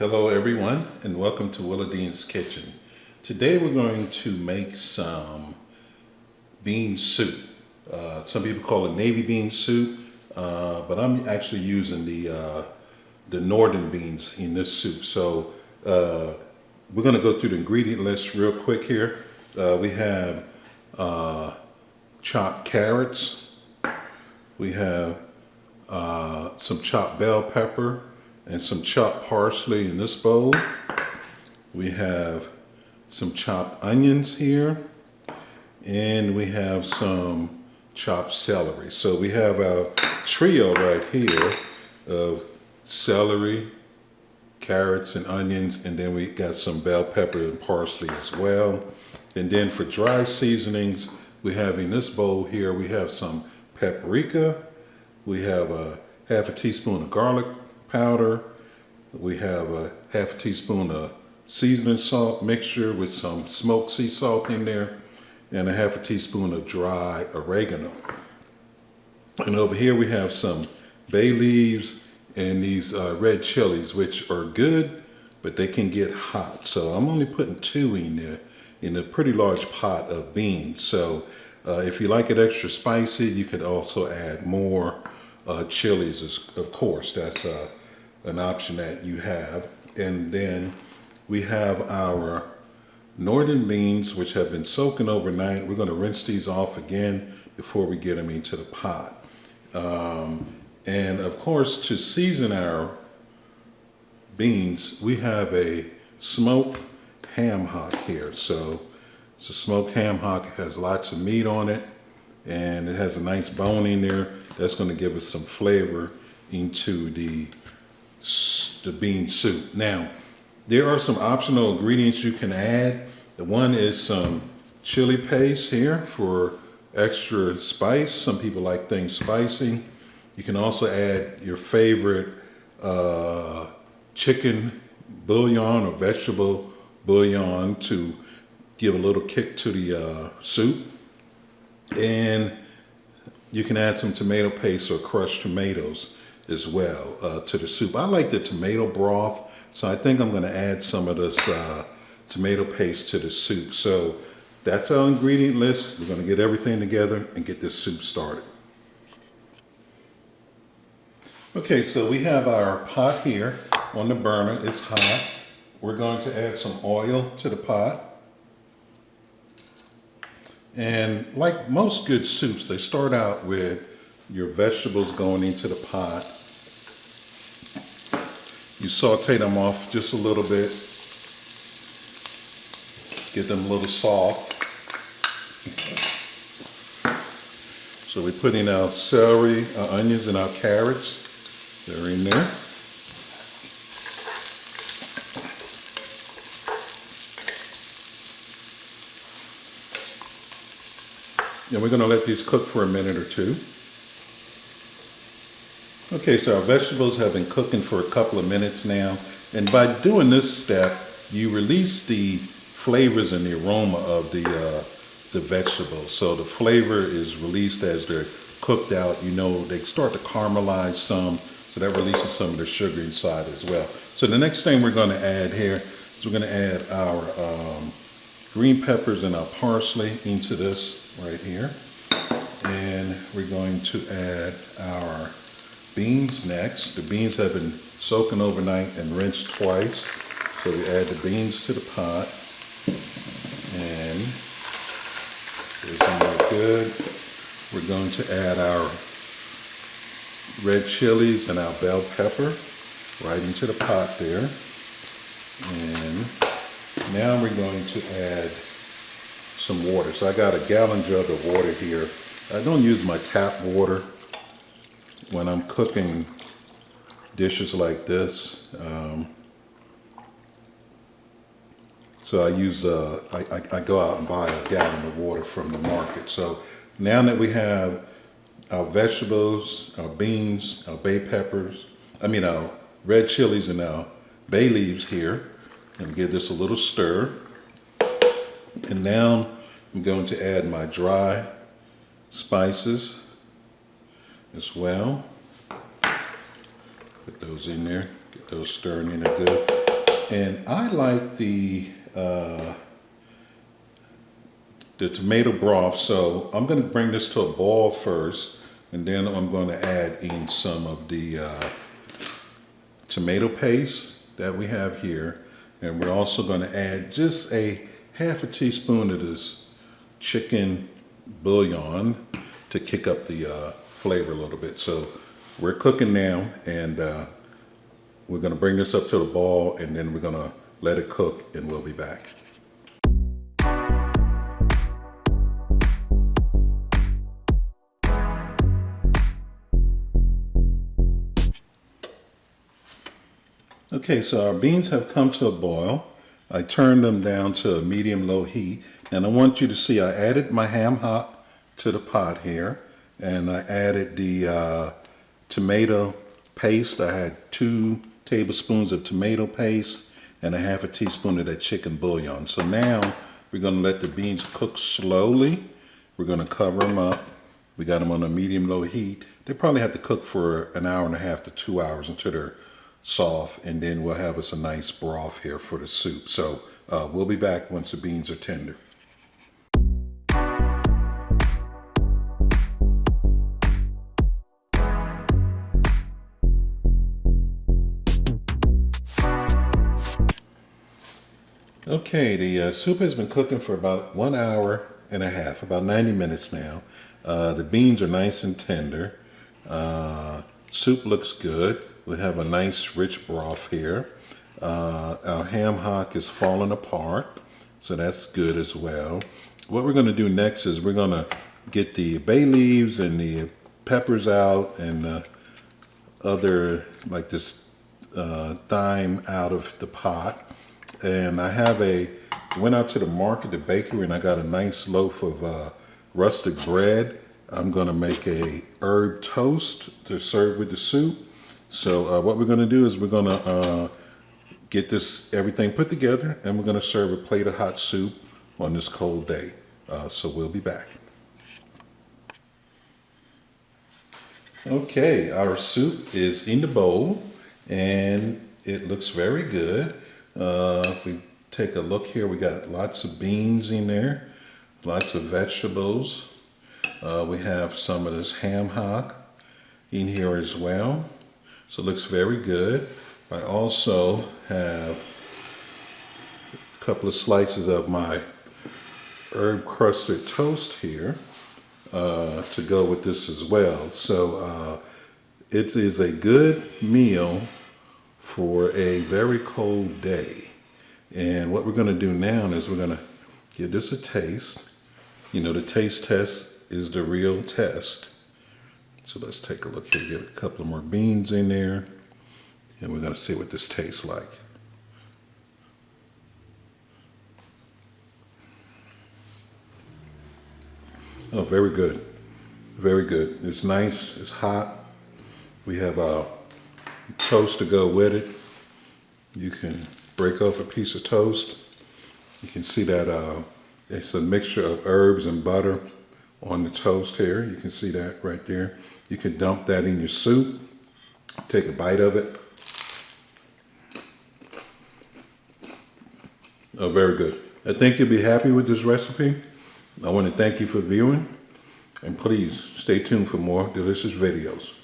Hello everyone and welcome to Willa Dean's Kitchen. Today we're going to make some bean soup. Some people call it navy bean soup, but I'm actually using the northern beans in this soup. So we're going to go through the ingredient list real quick here. We have chopped carrots. We have some chopped bell pepper and some chopped parsley in this bowl. We have some chopped onions here, and we have some chopped celery. So we have a trio right here of celery, carrots, and onions, and then we got some bell pepper and parsley as well. And then for dry seasonings, we have in this bowl here, we have some paprika, we have a half a teaspoon of garlic powder, we have a half a teaspoon of seasoning salt mixture with some smoked sea salt in there, and a half a teaspoon of dry oregano. And over here we have some bay leaves and these red chilies, which are good, but they can get hot. So I'm only putting 2 in there in a pretty large pot of beans. So if you like it extra spicy, you could also add more chilies, of course. That's an option that you have. And then we have our northern beans, which have been soaking overnight. We're going to rinse these off again before we get them into the pot. And of course, to season our beans, we have a smoked ham hock here. So it's a smoked ham hock. It has lots of meat on it, and it has a nice bone in there. That's going to give us some flavor into the bean soup. Now, there are some optional ingredients you can add. The one is some chili paste here for extra spice. Some people like things spicy. You can also add your favorite chicken bouillon or vegetable bouillon to give a little kick to the soup. And you can add some tomato paste or crushed tomatoes as well to the soup. I like the tomato broth, so I think I'm going to add some of this tomato paste to the soup. So that's our ingredient list. We're going to get everything together and get this soup started. Okay, so we have our pot here on the burner. It's hot. We're going to add some oil to the pot. And like most good soups, they start out with your vegetables going into the pot. You saute them off just a little bit, get them a little soft. So we put in our celery, our onions, and our carrots. They're in there. And we're going to let these cook for a minute or two. Okay, so our vegetables have been cooking for a couple of minutes now. And by doing this step, you release the flavors and the aroma of the vegetables. So the flavor is released as they're cooked out. You know, they start to caramelize some, so that releases some of the sugar inside as well. So the next thing we're going to add here is we're going to add our green peppers and our parsley into this right here. And we're going to add our beans next. The beans have been soaking overnight and rinsed twice. So we add the beans to the pot. And everything looks good. We're going to add our red chilies and our bell pepper right into the pot there. And now we're going to add some water. So I got a gallon jug of water here. I don't use my tap water when I'm cooking dishes like this. So I use, I go out and buy a gallon of water from the market. So now that we have our vegetables, our beans, our our red chilies and our bay leaves here, and give this a little stir. And now I'm going to add my dry spices as well. Put those in there, get those stirring in there good. And I like the tomato broth, so I'm going to bring this to a boil first, and then I'm going to add in some of the tomato paste that we have here, and we're also going to add just a half a teaspoon of this chicken bouillon to kick up the flavor a little bit. So we're cooking now, and we're going to bring this up to the boil, and then we're going to let it cook, and we'll be back. Okay, so our beans have come to a boil. I turned them down to a medium-low heat, and I want you to see I added my ham hock to the pot here, and I added the tomato paste. I had 2 tablespoons of tomato paste and a half a teaspoon of that chicken bouillon. So now we're going to let the beans cook slowly. We're going to cover them up. We got them on a medium-low heat. They probably have to cook for an hour and a half to 2 hours until they're soft, and then we'll have us a nice broth here for the soup. So we'll be back once the beans are tender. Okay, the soup has been cooking for about 1 hour and a half, about 90 minutes now. The beans are nice and tender. Soup looks good. We have a nice rich broth here. Our ham hock is falling apart, so that's good as well. What we're going to do next is we're going to get the bay leaves and the peppers out, and other like this thyme out of the pot. And I went out to the market, the bakery, and I got a nice loaf of rustic bread. I'm going to make a herb toast to serve with the soup. So what we're going to do is we're going to get everything put together, and we're going to serve a plate of hot soup on this cold day. So we'll be back. Okay, our soup is in the bowl, and it looks very good. If we take a look here, we got lots of beans in there, lots of vegetables. We have some of this ham hock in here as well. So it looks very good. I also have a couple of slices of my herb crusted toast here to go with this as well. So it is a good meal for a very cold day. And what we're going to do now is we're going to give this a taste. You know, the taste test is the real test. So let's take a look here, get a couple more beans in there, and we're going to see what this tastes like. Oh, very good. Very good. It's nice, it's hot. We have toast to go with it. You can break off a piece of toast. You can see that it's a mixture of herbs and butter on the toast here. You can see that right there. You can dump that in your soup. Take a bite of it. Oh, very good. I think you'll be happy with this recipe. I want to thank you for viewing, and please stay tuned for more delicious videos.